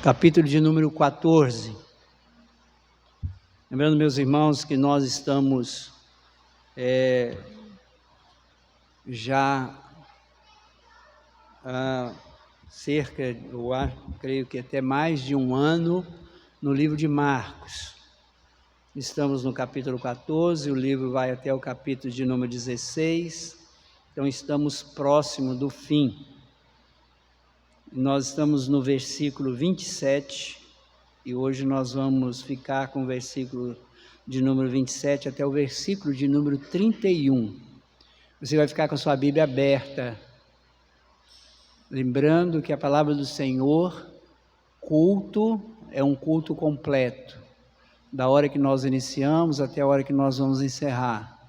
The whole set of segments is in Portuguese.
capítulo de número 14. Lembrando, meus irmãos, que nós estamos já há cerca, creio que até mais de um ano, no livro de Marcos. Estamos no capítulo 14, o livro vai até o capítulo de número 16, então estamos próximo do fim. Nós estamos no versículo 27, e hoje nós vamos ficar com o versículo de número 27 até o versículo de número 31. Você vai ficar com a sua Bíblia aberta, lembrando que a palavra do Senhor, culto, é um culto completo, da hora que nós iniciamos até a hora que nós vamos encerrar.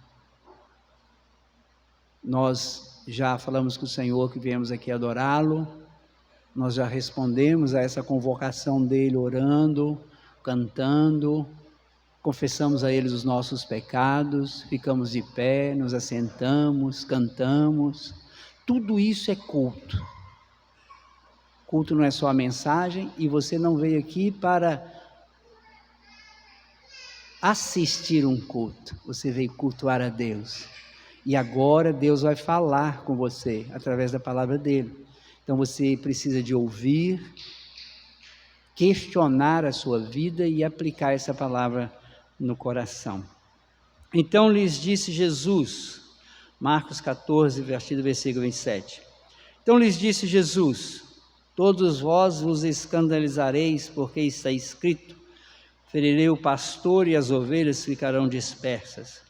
Nós já falamos com o Senhor que viemos aqui adorá-lo, nós já respondemos a essa convocação dele orando, cantando, confessamos a ele os nossos pecados, ficamos de pé, nos assentamos, cantamos. Tudo isso é culto. Culto não é só a mensagem, e você não veio aqui para assistir um culto, você veio cultuar a Deus. E agora Deus vai falar com você através da palavra dele. Então você precisa de ouvir, questionar a sua vida e aplicar essa palavra no coração. Então lhes disse Jesus, Marcos 14, versículo 27. Então lhes disse Jesus: todos vós vos escandalizareis, porque está escrito: ferirei o pastor e as ovelhas ficarão dispersas.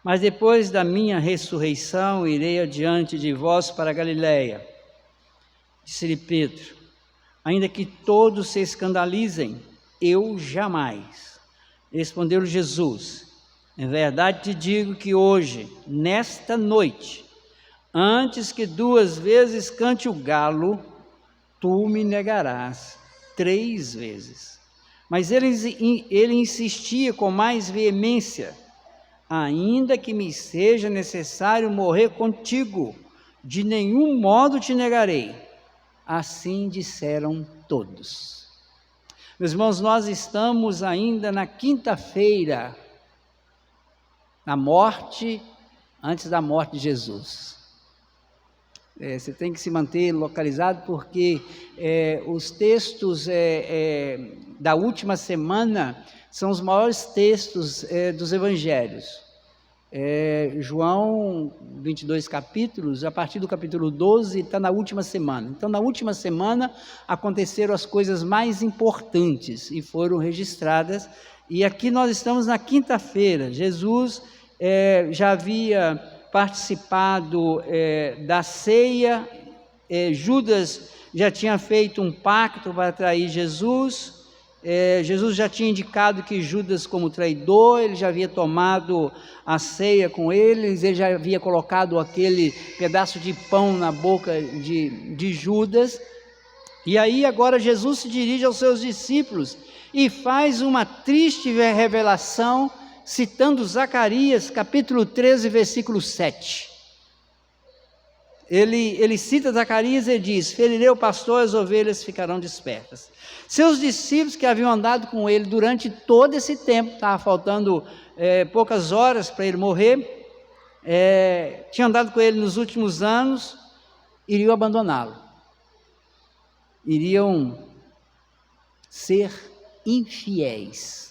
Mas depois da minha ressurreição irei adiante de vós para a Galiléia. Disse-lhe Pedro: ainda que todos se escandalizem, eu jamais. Respondeu-lhe Jesus: em verdade te digo que hoje, nesta noite, antes que 2 vezes cante o galo, tu me negarás 3 vezes. Mas ele insistia com mais veemência: ainda que me seja necessário morrer contigo, de nenhum modo te negarei. Assim disseram todos. Meus irmãos, nós estamos ainda na quinta-feira, na morte, antes da morte de Jesus. Você tem que se manter localizado, porque os textos da última semana são os maiores textos dos evangelhos. João, 22 capítulos, a partir do capítulo 12, está na última semana. Então, na última semana, aconteceram as coisas mais importantes e foram registradas. E aqui nós estamos na quinta-feira. Jesus já havia participado da ceia, Judas já tinha feito um pacto para trair Jesus. Jesus já tinha indicado que Judas como traidor, ele já havia tomado a ceia com eles, ele já havia colocado aquele pedaço de pão na boca de Judas. E aí agora Jesus se dirige aos seus discípulos e faz uma triste revelação, citando Zacarias capítulo 13, versículo 7. Ele cita Zacarias e diz: ferirei o pastor, as ovelhas ficarão dispersas. Seus discípulos que haviam andado com ele durante todo esse tempo, estava faltando poucas horas para ele morrer, tinham andado com ele nos últimos anos, iriam abandoná-lo, iriam ser infiéis.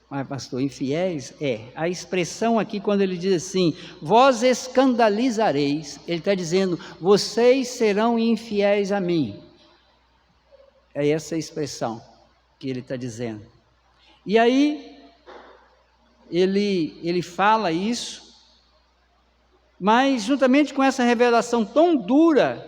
Mas pastor, infiéis? A expressão aqui quando ele diz assim, vós escandalizareis, ele está dizendo, vocês serão infiéis a mim. É essa a expressão que ele está dizendo. E aí, ele fala isso, mas juntamente com essa revelação tão dura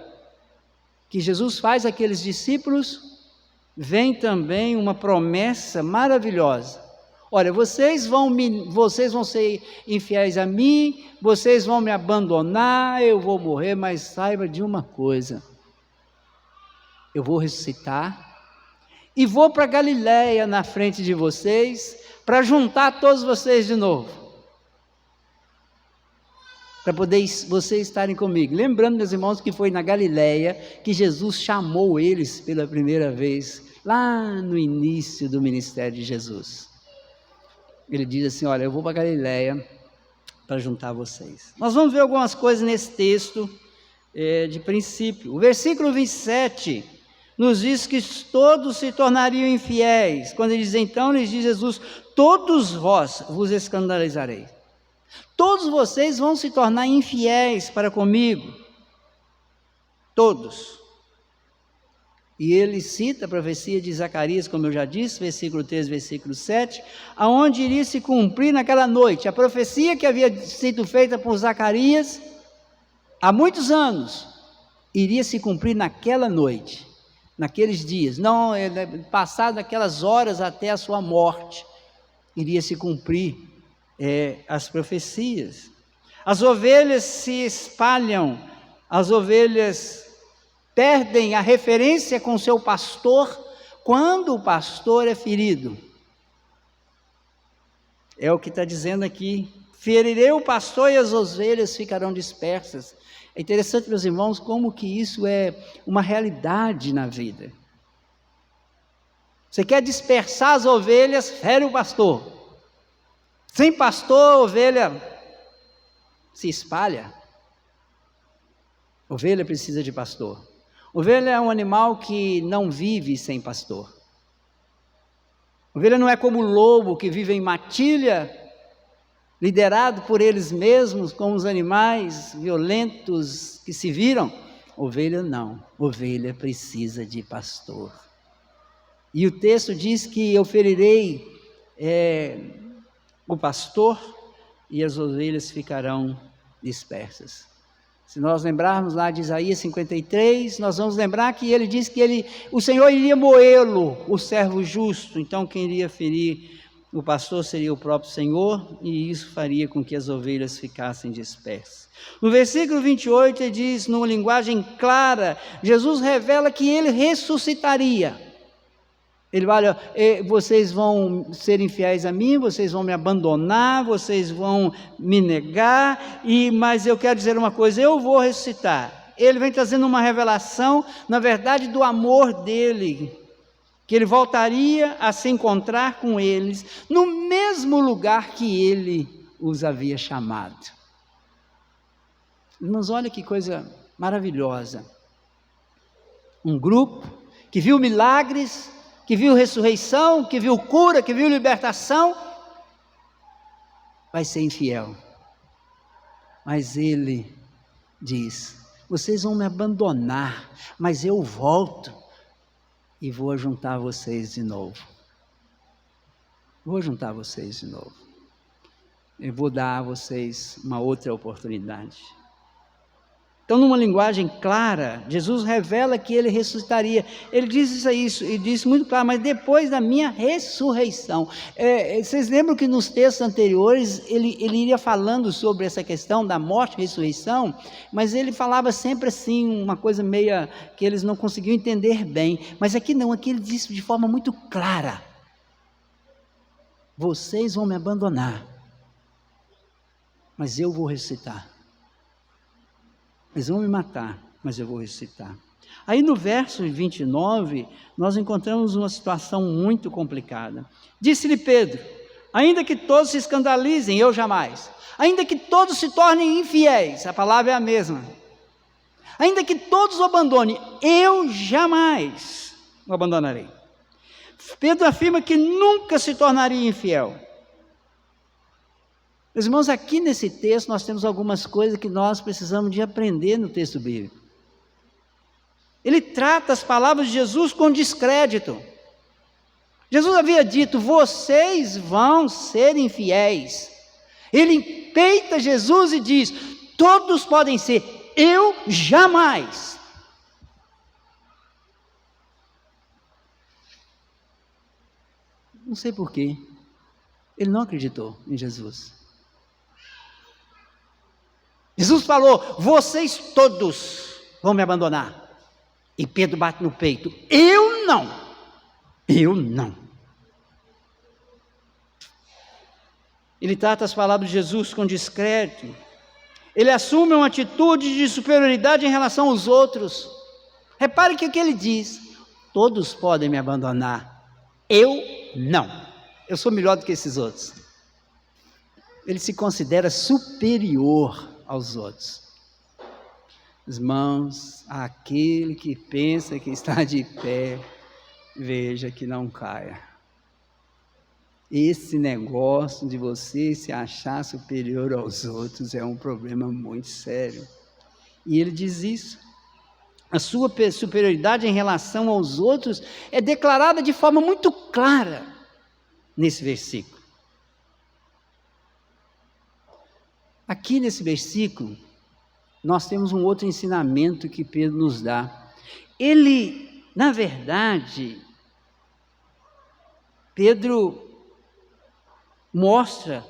que Jesus faz àqueles discípulos, vem também uma promessa maravilhosa. Olha, vocês vão ser infiéis a mim, vocês vão me abandonar, eu vou morrer, mas saiba de uma coisa: eu vou ressuscitar e vou para Galiléia na frente de vocês, para juntar todos vocês de novo. para poder vocês estarem comigo. Lembrando, meus irmãos, que foi na Galileia que Jesus chamou eles pela primeira vez, lá no início do ministério de Jesus. Ele diz assim: olha, eu vou para a Galileia para juntar vocês. Nós vamos ver algumas coisas nesse texto de princípio. O versículo 27 nos diz que todos se tornariam infiéis. Quando ele diz, então, lhes diz Jesus, todos vós vos escandalizarei. Todos vocês vão se tornar infiéis para comigo. Todos. E ele cita a profecia de Zacarias, como eu já disse, versículo 3, versículo 7, aonde iria se cumprir naquela noite. A profecia que havia sido feita por Zacarias há muitos anos, iria se cumprir naquela noite, naqueles dias, não passado aquelas horas até a sua morte, iria se cumprir as profecias. As ovelhas se espalham, as ovelhas perdem a referência com seu pastor quando o pastor é ferido. É o que está dizendo aqui: ferirei o pastor e as ovelhas ficarão dispersas. É interessante, meus irmãos, como que isso é uma realidade na vida. Você quer dispersar as ovelhas, fere o pastor. Sem pastor, a ovelha se espalha. Ovelha precisa de pastor. Ovelha é um animal que não vive sem pastor. Ovelha não é como o lobo que vive em matilha, liderado por eles mesmos, como os animais violentos que se viram. Ovelha não, ovelha precisa de pastor. E o texto diz que eu ferirei o pastor e as ovelhas ficarão dispersas. Se nós lembrarmos lá de Isaías 53, nós vamos lembrar que ele diz que o Senhor iria moê-lo, o servo justo. Então quem iria ferir o pastor seria o próprio Senhor, e isso faria com que as ovelhas ficassem dispersas. No versículo 28 ele diz, numa linguagem clara, Jesus revela que ele ressuscitaria. Ele vai, olha, vocês vão ser infiéis a mim, vocês vão me abandonar, vocês vão me negar, mas eu quero dizer uma coisa, eu vou ressuscitar. Ele vem trazendo uma revelação, na verdade, do amor dele, que ele voltaria a se encontrar com eles, no mesmo lugar que ele os havia chamado. Irmãos, olha que coisa maravilhosa. Um grupo que viu milagres, que viu ressurreição, que viu cura, que viu libertação, vai ser infiel. Mas ele diz, vocês vão me abandonar, mas eu volto e vou juntar vocês de novo. Vou juntar vocês de novo. Eu vou dar a vocês uma outra oportunidade. Então, numa linguagem clara, Jesus revela que ele ressuscitaria. Ele diz isso, ele disse muito claro, mas depois da minha ressurreição. Vocês lembram que nos textos anteriores, ele iria falando sobre essa questão da morte e ressurreição, mas ele falava sempre assim, uma coisa meia que eles não conseguiam entender bem. Mas aqui não, aqui ele disse de forma muito clara. Vocês vão me abandonar, mas eu vou ressuscitar. Eles vão me matar, mas eu vou ressuscitar. Aí no verso 29, nós encontramos uma situação muito complicada. Disse-lhe Pedro, ainda que todos se escandalizem, eu jamais. Ainda que todos se tornem infiéis, a palavra é a mesma. Ainda que todos o abandonem, eu jamais o abandonarei. Pedro afirma que nunca se tornaria infiel. Meus irmãos, aqui nesse texto nós temos algumas coisas que nós precisamos de aprender no texto bíblico. Ele trata as palavras de Jesus com descrédito. Jesus havia dito, vocês vão ser infiéis. Ele peita Jesus e diz, todos podem ser, eu jamais. Não sei porquê, ele não acreditou em Jesus. Jesus falou, vocês todos vão me abandonar. E Pedro bate no peito, eu não. Ele trata as palavras de Jesus com descrédito. Ele assume uma atitude de superioridade em relação aos outros. Repare que o que ele diz: todos podem me abandonar, eu não. Eu sou melhor do que esses outros. Ele se considera superior aos outros. Irmãos, aquele que pensa que está de pé, veja que não caia. Esse negócio de você se achar superior aos outros é um problema muito sério. E ele diz isso. A sua superioridade em relação aos outros é declarada de forma muito clara nesse versículo. Aqui nesse versículo, nós temos um outro ensinamento que Pedro nos dá. Ele, na verdade, Pedro mostra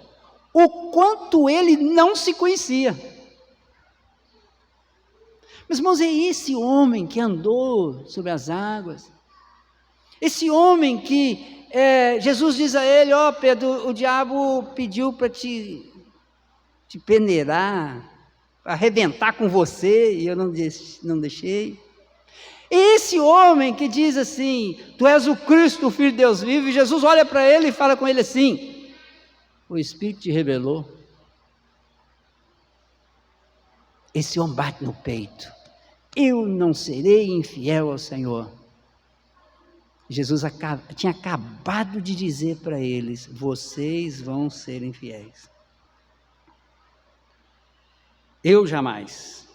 o quanto ele não se conhecia. Meus irmãos, é esse homem que andou sobre as águas, esse homem que Jesus diz a ele: ó Pedro, o diabo pediu para te peneirar, para arrebentar com você, e eu não deixei. Esse homem que diz assim: tu és o Cristo, o Filho de Deus vivo, e Jesus olha para ele e fala com ele assim: o Espírito te revelou. Esse homem bate no peito: eu não serei infiel ao Senhor. Jesus tinha acabado de dizer para eles: vocês vão ser infiéis. Eu jamais.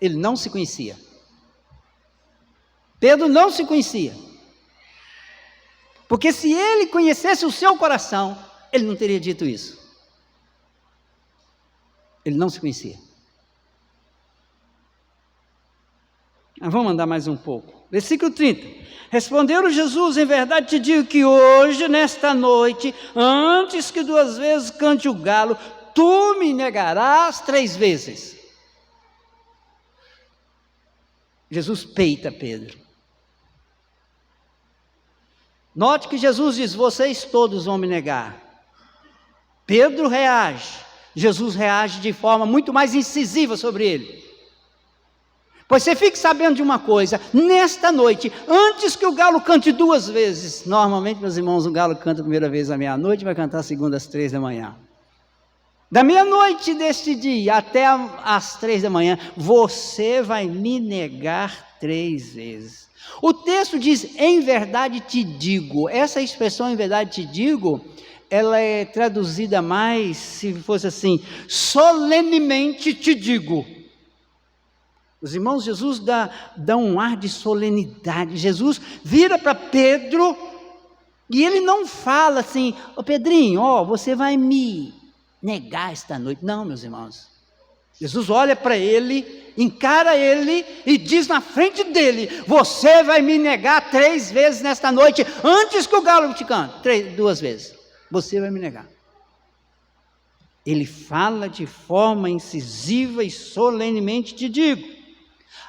Ele não se conhecia. Pedro não se conhecia. Porque se ele conhecesse o seu coração, ele não teria dito isso. Ele não se conhecia. Mas vamos andar mais um pouco. Versículo 30. Respondeu Jesus: em verdade te digo que hoje, nesta noite, antes que 2 vezes cante o galo, tu me negarás 3 vezes. Jesus peita Pedro. Note que Jesus diz: vocês todos vão me negar. Pedro reage. Jesus reage de forma muito mais incisiva sobre ele. Pois você fique sabendo de uma coisa: nesta noite, antes que o galo cante 2 vezes, normalmente, meus irmãos, o galo canta a primeira vez à meia-noite, vai cantar a segunda às 3 da manhã. Da meia-noite deste dia até às 3 da manhã, você vai me negar 3 vezes. O texto diz: em verdade te digo. Essa expressão, em verdade te digo, ela é traduzida mais, se fosse assim: solenemente te digo. Os irmãos, Jesus dá um ar de solenidade. Jesus vira para Pedro e ele não fala assim: ô Pedrinho, você vai me negar esta noite. Não, meus irmãos. Jesus olha para ele, encara ele e diz na frente dele: você vai me negar 3 vezes nesta noite, antes que o galo te cante. 2 vezes. Você vai me negar. Ele fala de forma incisiva e solenemente te digo.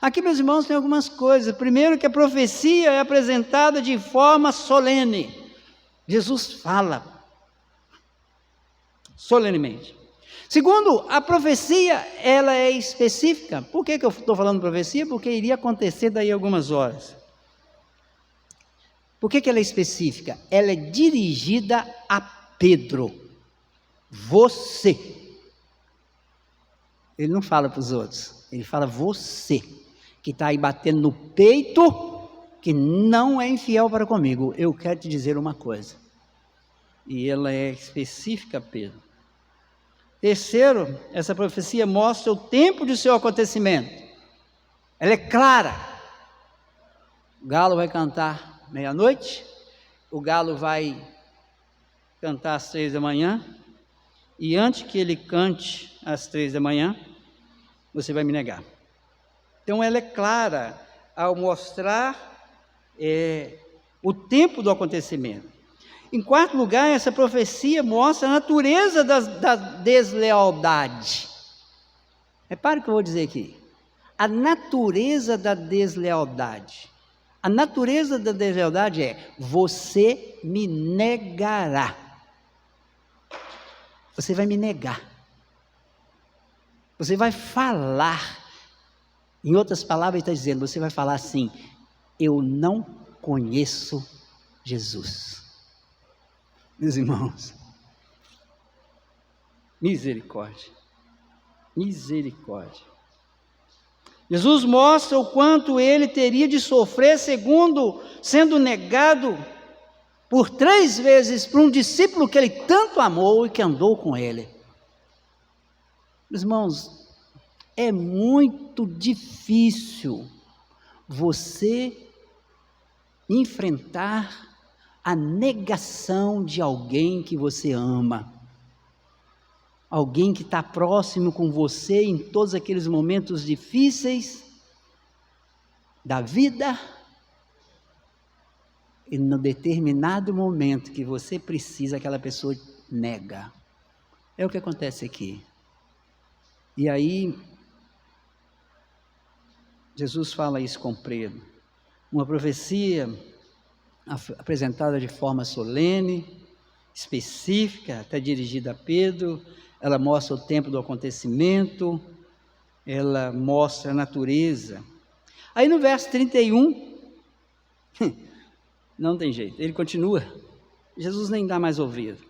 Aqui, meus irmãos, tem algumas coisas. Primeiro, que a profecia é apresentada de forma solene. Jesus fala solenemente. Segundo, a profecia, ela é específica. Por que eu estou falando profecia? Porque iria acontecer daí a algumas horas. Por que ela é específica? Ela é dirigida a Pedro. Você. Ele não fala para os outros. Ele fala você, que está aí batendo no peito, que não é infiel para comigo. Eu quero te dizer uma coisa. E ela é específica, Pedro. Terceiro, essa profecia mostra o tempo de seu acontecimento. Ela é clara. O galo vai cantar meia-noite, o galo vai cantar às 3 da manhã, e antes que ele cante às 3 da manhã, você vai me negar. Então ela é clara ao mostrar o tempo do acontecimento. Em quarto lugar, essa profecia mostra a natureza da deslealdade. Repare o que eu vou dizer aqui. A natureza da deslealdade. A natureza da deslealdade é: você me negará. Você vai me negar. Você vai falar, em outras palavras, ele está dizendo, você vai falar assim: eu não conheço Jesus. Meus irmãos, misericórdia, misericórdia. Jesus mostra o quanto ele teria de sofrer, sendo negado por 3 vezes por um discípulo que ele tanto amou e que andou com ele. Meus irmãos, é muito difícil você enfrentar a negação de alguém que você ama. Alguém que está próximo com você em todos aqueles momentos difíceis da vida. E no determinado momento que você precisa, aquela pessoa nega. É o que acontece aqui. E aí, Jesus fala isso com Pedro. Uma profecia apresentada de forma solene, específica, até dirigida a Pedro. Ela mostra o tempo do acontecimento, ela mostra a natureza. Aí no verso 31, não tem jeito, ele continua. Jesus nem dá mais ouvido.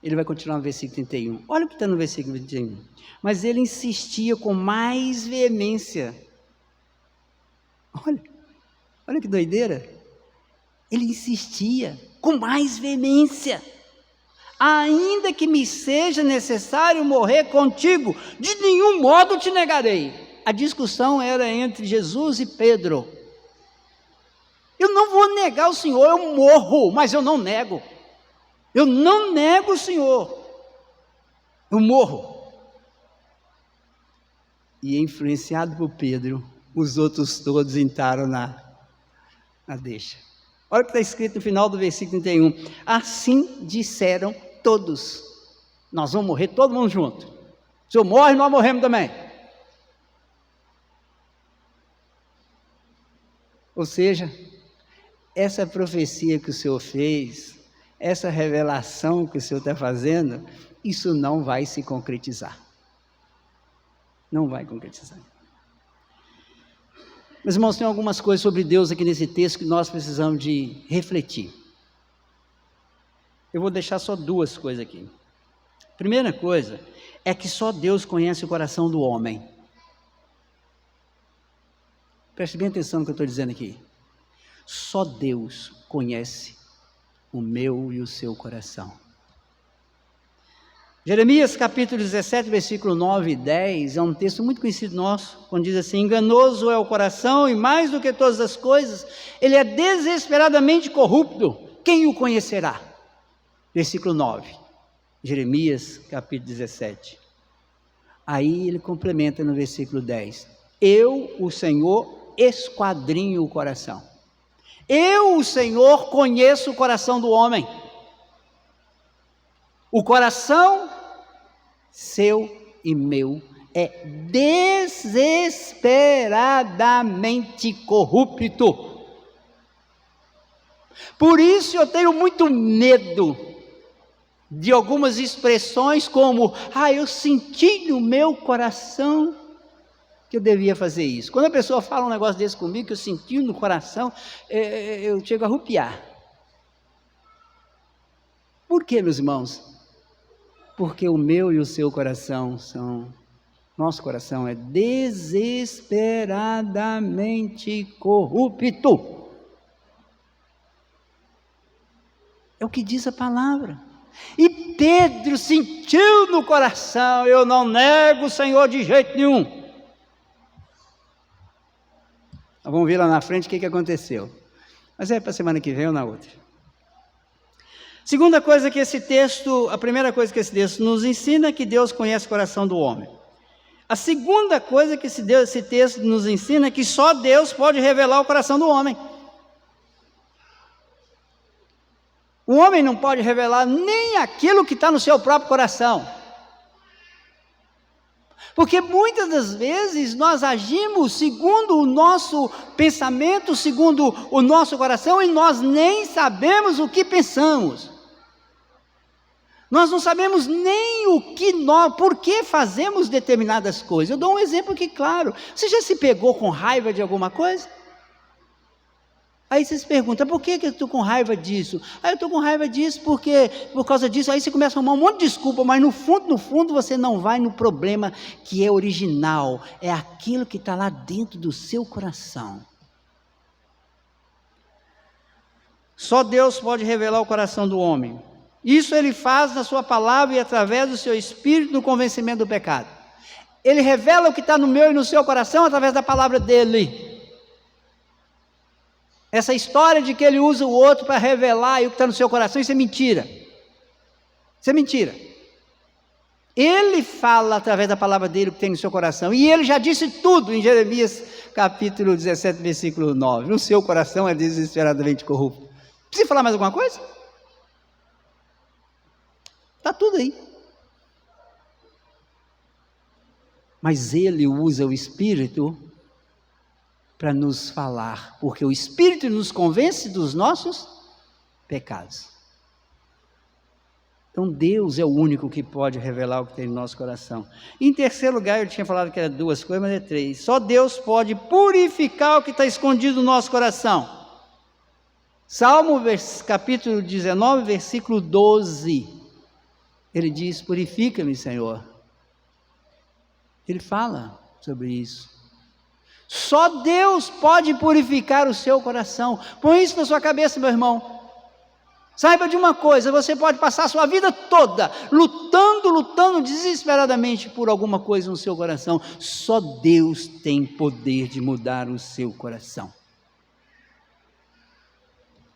Ele vai continuar no versículo 31. Olha o que está no versículo 31. Mas ele insistia com mais veemência. Olha que doideira. Ele insistia com mais veemência. Ainda que me seja necessário morrer contigo, de nenhum modo te negarei. A discussão era entre Jesus e Pedro. Eu não vou negar o Senhor, eu morro, mas eu não nego. Eu não nego o Senhor, eu morro. E influenciado por Pedro, os outros todos entraram na deixa. Olha o que está escrito no final do versículo 31. Assim disseram todos: nós vamos morrer todo mundo junto. O Senhor morre, nós morremos também. Ou seja, essa profecia que o Senhor fez, essa revelação que o Senhor está fazendo, isso não vai se concretizar. Não vai concretizar. Meus irmãos, tem algumas coisas sobre Deus aqui nesse texto que nós precisamos de refletir. Eu vou deixar só 2 coisas aqui. Primeira coisa é que só Deus conhece o coração do homem. Preste bem atenção no que eu estou dizendo aqui. Só Deus conhece o meu e o seu coração. Jeremias capítulo 17, versículo 9 e 10, é um texto muito conhecido nosso, quando diz assim: enganoso é o coração e mais do que todas as coisas, ele é desesperadamente corrupto, quem o conhecerá? Versículo 9, Jeremias capítulo 17. Aí ele complementa no versículo 10, eu, o Senhor, esquadrinho o coração. Eu, o Senhor, conheço o coração do homem. O coração seu e meu é desesperadamente corrupto. Por isso eu tenho muito medo de algumas expressões como: eu senti no meu coração que eu devia fazer isso. Quando a pessoa fala um negócio desse comigo, que eu senti no coração, eu chego a arrepiar. Por quê, meus irmãos? Porque o meu e o seu coração nosso coração é desesperadamente corrupto. É o que diz a palavra. E Pedro sentiu no coração: eu não nego o Senhor de jeito nenhum. Nós vamos ver lá na frente o que aconteceu. Mas é para a semana que vem ou na outra. Segunda coisa que esse texto, a primeira coisa que esse texto nos ensina é que Deus conhece o coração do homem. A segunda coisa que esse texto nos ensina é que só Deus pode revelar o coração do homem. O homem não pode revelar nem aquilo que está no seu próprio coração. Porque muitas das vezes nós agimos segundo o nosso pensamento, segundo o nosso coração, e nós nem sabemos o que pensamos. Nós não sabemos nem por que fazemos determinadas coisas. Eu dou um exemplo aqui claro. Você já se pegou com raiva de alguma coisa? Aí você se pergunta, por que eu estou com raiva disso? Eu estou com raiva disso porque, por causa disso, aí você começa a arrumar um monte de desculpa, mas no fundo você não vai no problema que é original, é aquilo que está lá dentro do seu coração. Só Deus pode revelar o coração do homem. Isso Ele faz na sua palavra e através do seu Espírito no convencimento do pecado. Ele revela o que está no meu e no seu coração através da palavra dEle. Essa história de que Ele usa o outro para revelar o que está no seu coração, isso é mentira. Isso é mentira. Ele fala através da palavra dEle o que tem no seu coração. E Ele já disse tudo em Jeremias capítulo 17, versículo 9. No seu coração é desesperadamente corrupto. Precisa falar mais alguma coisa? Está tudo aí. Mas Ele usa o Espírito para nos falar, porque o Espírito nos convence dos nossos pecados. Então Deus é o único que pode revelar o que tem no nosso coração. Em terceiro lugar, eu tinha falado que era 2 coisas, mas é 3. Só Deus pode purificar o que está escondido no nosso coração. Salmo capítulo 19, versículo 12. Ele diz, purifica-me, Senhor. Ele fala sobre isso. Só Deus pode purificar o seu coração. Põe isso na sua cabeça, meu irmão. Saiba de uma coisa, você pode passar a sua vida toda lutando desesperadamente por alguma coisa no seu coração. Só Deus tem poder de mudar o seu coração.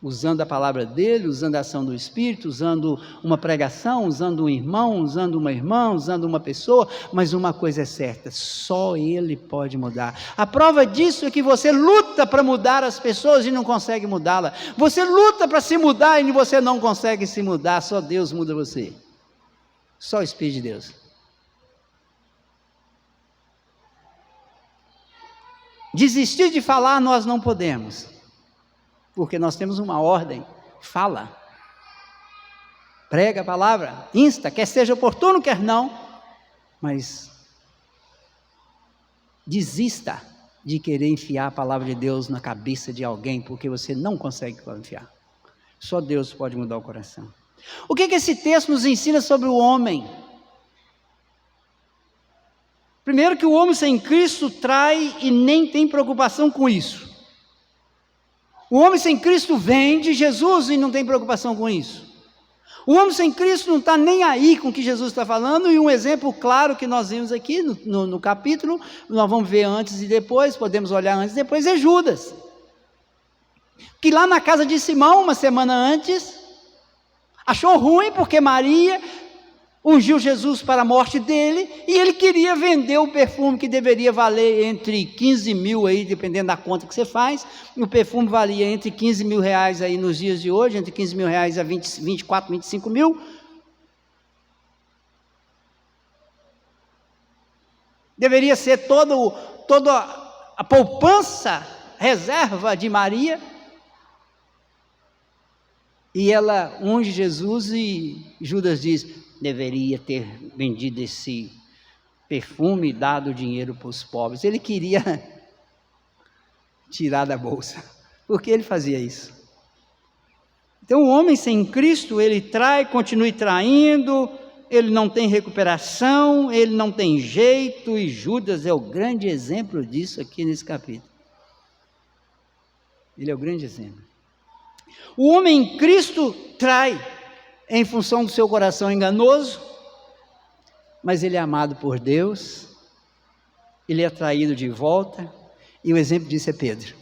Usando a palavra dEle, usando a ação do Espírito, usando uma pregação, usando um irmão, usando uma irmã, usando uma pessoa, mas uma coisa é certa, só Ele pode mudar. A prova disso é que você luta para mudar as pessoas e não consegue mudá-la. Você luta para se mudar e você não consegue se mudar, só Deus muda você. Só o Espírito de Deus. Desistir de falar nós não podemos. Porque nós temos uma ordem, fala, prega a palavra, insta, quer seja oportuno, quer não, mas desista de querer enfiar a palavra de Deus na cabeça de alguém, porque você não consegue enfiar, só Deus pode mudar o coração. O que esse texto nos ensina sobre o homem? Primeiro que o homem sem Cristo trai e nem tem preocupação com isso. O homem sem Cristo vem de Jesus e não tem preocupação com isso. O homem sem Cristo não está nem aí com o que Jesus está falando, e um exemplo claro que nós vimos aqui no capítulo, nós vamos ver antes e depois, podemos olhar antes e depois, é Judas. Que lá na casa de Simão, uma semana antes, achou ruim porque Maria ungiu Jesus para a morte dele, e ele queria vender o perfume que deveria valer entre 15 mil, aí, dependendo da conta que você faz. O perfume valia entre 15 mil reais aí nos dias de hoje, entre 15 mil reais a 24, 25 mil. Deveria ser toda a poupança, reserva de Maria. E ela unge Jesus e Judas diz, deveria ter vendido esse perfume e dado dinheiro para os pobres. Ele queria tirar da bolsa, porque ele fazia isso. Então o homem sem Cristo, ele trai, continua traindo, ele não tem recuperação, ele não tem jeito, e Judas é o grande exemplo disso aqui nesse capítulo. Ele é o grande exemplo. O homem em Cristo trai, em função do seu coração enganoso, mas ele é amado por Deus, ele é traído de volta, e o exemplo disso é Pedro.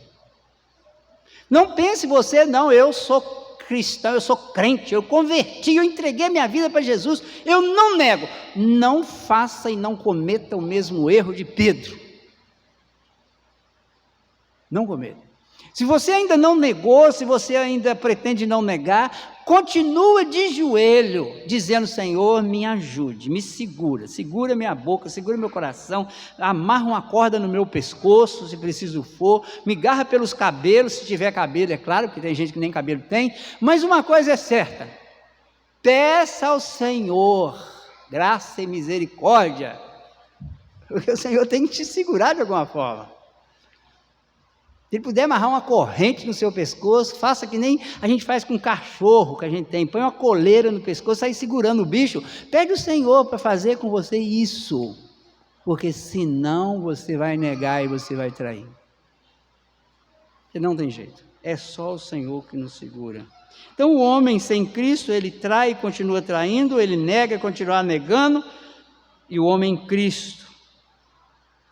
Não pense você, não, eu sou cristão, eu sou crente, eu converti, eu entreguei minha vida para Jesus, eu não nego. Não faça e não cometa o mesmo erro de Pedro. Não cometa. Se você ainda não negou, se você ainda pretende não negar, continua de joelho, dizendo, Senhor, me ajude, me segura minha boca, segura meu coração, amarra uma corda no meu pescoço, se preciso for, me garra pelos cabelos, se tiver cabelo, é claro, porque tem gente que nem cabelo tem, mas uma coisa é certa, peça ao Senhor graça e misericórdia, porque o Senhor tem que te segurar de alguma forma. Se Ele puder amarrar uma corrente no seu pescoço, faça que nem a gente faz com um cachorro que a gente tem, põe uma coleira no pescoço, sai segurando o bicho, pede o Senhor para fazer com você isso, porque senão você vai negar e você vai trair. Porque não tem jeito, é só o Senhor que nos segura. Então o homem sem Cristo, ele trai e continua traindo, ele nega e continua negando, e o homem em Cristo,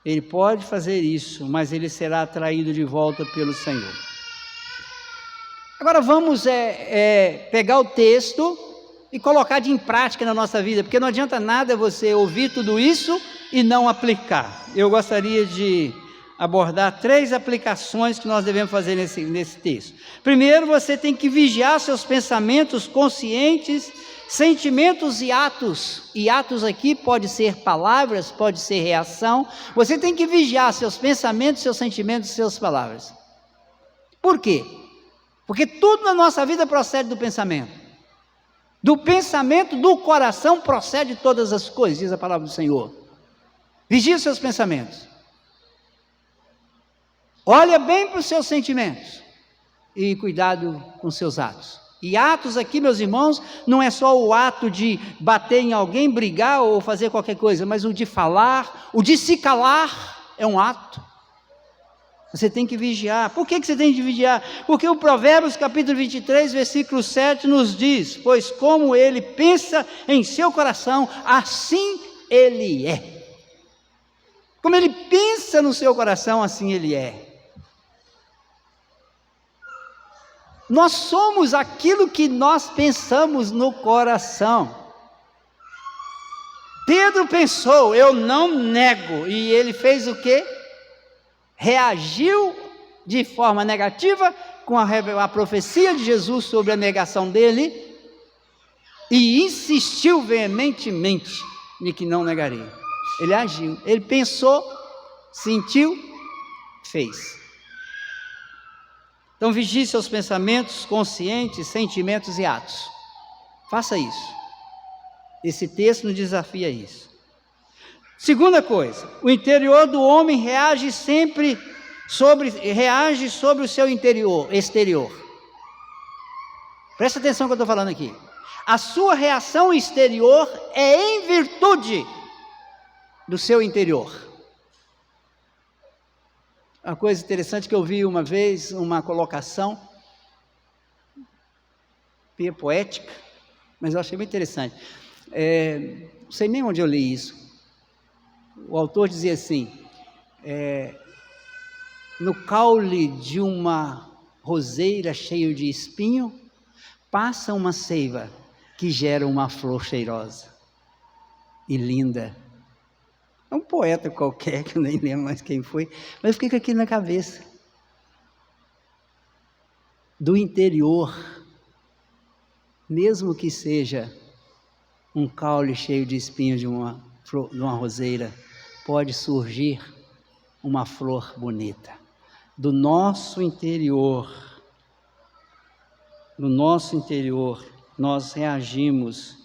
ele pode fazer isso, mas ele será atraído de volta pelo Senhor. Agora vamos pegar o texto e colocar em prática na nossa vida, porque não adianta nada você ouvir tudo isso e não aplicar. Eu gostaria de abordar 3 aplicações que nós devemos fazer nesse texto. Primeiro, você tem que vigiar seus pensamentos conscientes, sentimentos e atos. E atos aqui pode ser palavras, pode ser reação. Você tem que vigiar seus pensamentos, seus sentimentos e suas palavras. Por quê? Porque tudo na nossa vida procede do pensamento. Do pensamento, do coração procede todas as coisas, diz a palavra do Senhor. Vigie seus pensamentos. Olha bem para os seus sentimentos e cuidado com seus atos. E atos aqui, meus irmãos, não é só o ato de bater em alguém, brigar ou fazer qualquer coisa, mas o de falar, o de se calar é um ato. Você tem que vigiar. Por que você tem que vigiar? Porque o Provérbios capítulo 23, versículo 7 nos diz: pois como ele pensa em seu coração, assim ele é. Como ele pensa no seu coração, assim ele é. Nós somos aquilo que nós pensamos no coração. Pedro pensou, eu não nego, e ele fez o quê? Reagiu de forma negativa com a profecia de Jesus sobre a negação dele e insistiu veementemente de que não negaria. Ele agiu, ele pensou, sentiu, fez. Então vigie seus pensamentos conscientes, sentimentos e atos. Faça isso. Esse texto nos desafia a isso. Segunda coisa, o interior do homem reage sobre o seu exterior. Presta atenção no que eu estou falando aqui. A sua reação exterior é em virtude do seu interior. Uma coisa interessante que eu vi uma vez, uma colocação, meio poética, mas eu achei muito interessante. Não sei nem onde eu li isso. O autor dizia assim, no caule de uma roseira cheia de espinho, passa uma seiva que gera uma flor cheirosa e linda. É um poeta qualquer, que eu nem lembro mais quem foi, mas eu fiquei com aquilo na cabeça. Do interior, mesmo que seja um caule cheio de espinhos de uma roseira, pode surgir uma flor bonita. Do nosso interior, nós reagimos.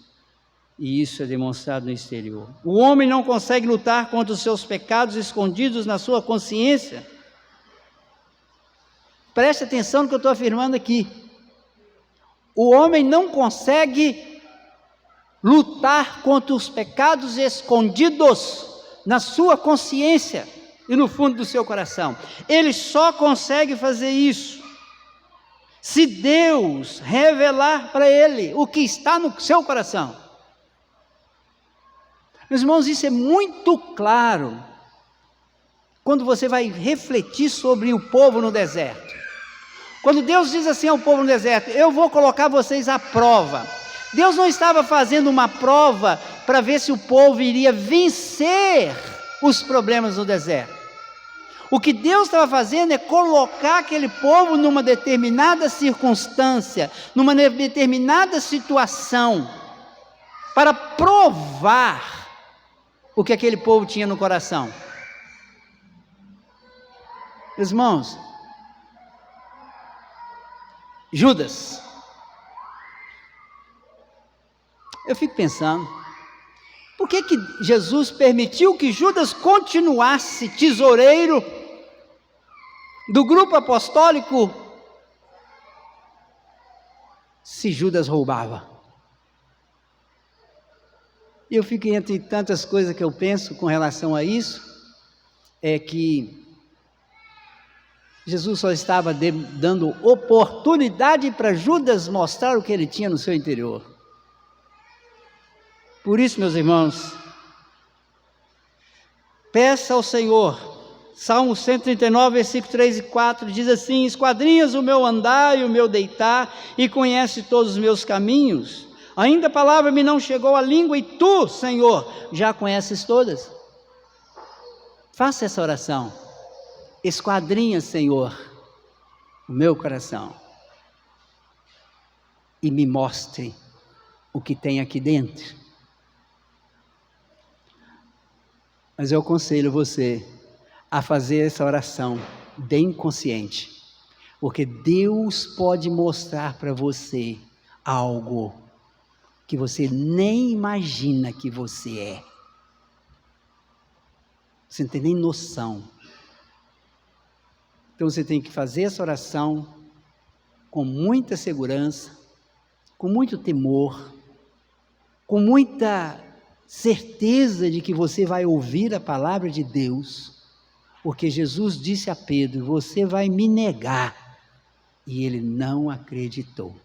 E isso é demonstrado no exterior. O homem não consegue lutar contra os seus pecados escondidos na sua consciência. Preste atenção no que eu estou afirmando aqui. O homem não consegue lutar contra os pecados escondidos na sua consciência e no fundo do seu coração. Ele só consegue fazer isso se Deus revelar para ele o que está no seu coração. Meus irmãos, isso é muito claro quando você vai refletir sobre o povo no deserto. Quando Deus diz assim ao povo no deserto, eu vou colocar vocês à prova. Deus não estava fazendo uma prova para ver se o povo iria vencer os problemas no deserto. O que Deus estava fazendo é colocar aquele povo numa determinada circunstância, numa determinada situação, para provar o que aquele povo tinha no coração. Meus irmãos, Judas Eu fico pensando, por que Jesus permitiu que Judas continuasse tesoureiro do grupo apostólico se Judas roubava? E eu fico entre tantas coisas que eu penso com relação a isso, é que Jesus só estava dando oportunidade para Judas mostrar o que ele tinha no seu interior. Por isso, meus irmãos, peça ao Senhor. Salmo 139, versículo 3 e 4 diz assim: esquadrinhas o meu andar e o meu deitar, e conhece todos os meus caminhos. Ainda a palavra me não chegou à língua, e tu, Senhor, já conheces todas. Faça essa oração. Esquadrinha, Senhor, o meu coração, e me mostre o que tem aqui dentro. Mas eu aconselho você a fazer essa oração bem consciente, porque Deus pode mostrar para você algo que você nem imagina que você é. Você não tem nem noção. Então você tem que fazer essa oração com muita segurança, com muito temor, com muita certeza de que você vai ouvir a palavra de Deus, porque Jesus disse a Pedro: você vai me negar, e ele não acreditou.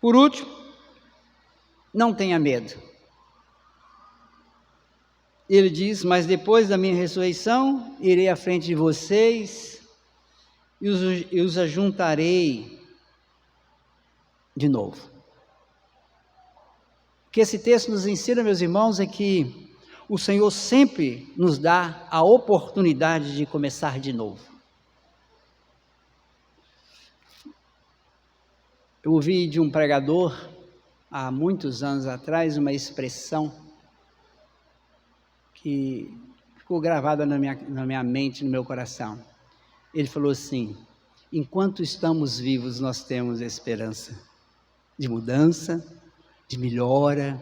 Por último, não tenha medo. Ele diz: mas depois da minha ressurreição, irei à frente de vocês e os ajuntarei de novo. O que esse texto nos ensina, meus irmãos, é que o Senhor sempre nos dá a oportunidade de começar de novo. Eu ouvi de um pregador, há muitos anos atrás, uma expressão que ficou gravada na minha mente, no meu coração. Ele falou assim: enquanto estamos vivos, nós temos esperança de mudança, de melhora.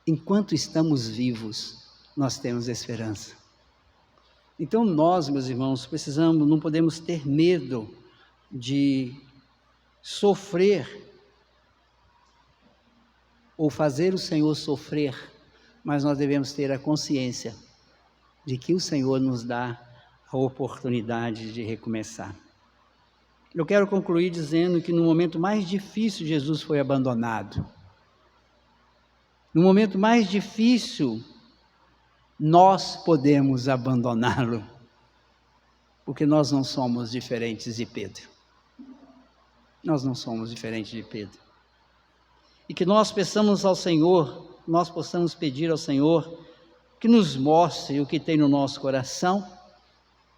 Enquanto estamos vivos, nós temos esperança. Então nós, meus irmãos, não podemos ter medo de sofrer ou fazer o Senhor sofrer, mas nós devemos ter a consciência de que o Senhor nos dá a oportunidade de recomeçar. Eu quero concluir dizendo que no momento mais difícil Jesus foi abandonado. No momento mais difícil, nós podemos abandoná-lo, porque nós não somos diferentes de Pedro. Nós não somos diferentes de Pedro. E que nós peçamos ao Senhor, nós possamos pedir ao Senhor que nos mostre o que tem no nosso coração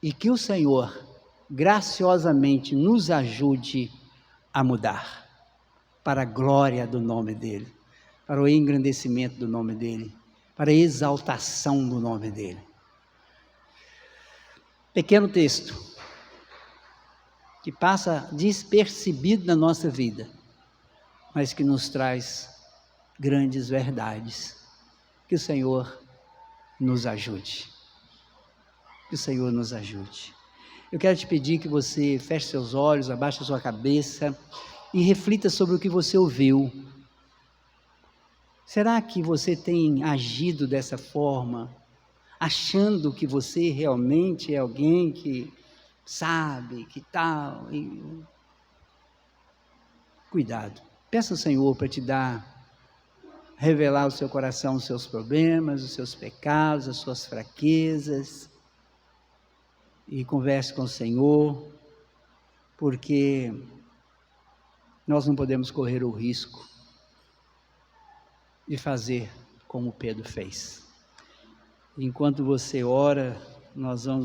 e que o Senhor graciosamente nos ajude a mudar para a glória do nome dEle, para o engrandecimento do nome dEle, para a exaltação do nome dEle. Pequeno texto que passa despercebido na nossa vida, mas que nos traz grandes verdades. Que o Senhor nos ajude. Que o Senhor nos ajude. Eu quero te pedir que você feche seus olhos, abaixe a sua cabeça e reflita sobre o que você ouviu. Será que você tem agido dessa forma, achando que você realmente é alguém que sabe, que tal? Cuidado. Peça ao Senhor para te revelar ao seu coração os seus problemas, os seus pecados, as suas fraquezas. E converse com o Senhor, porque nós não podemos correr o risco de fazer como Pedro fez. Enquanto você ora, nós vamos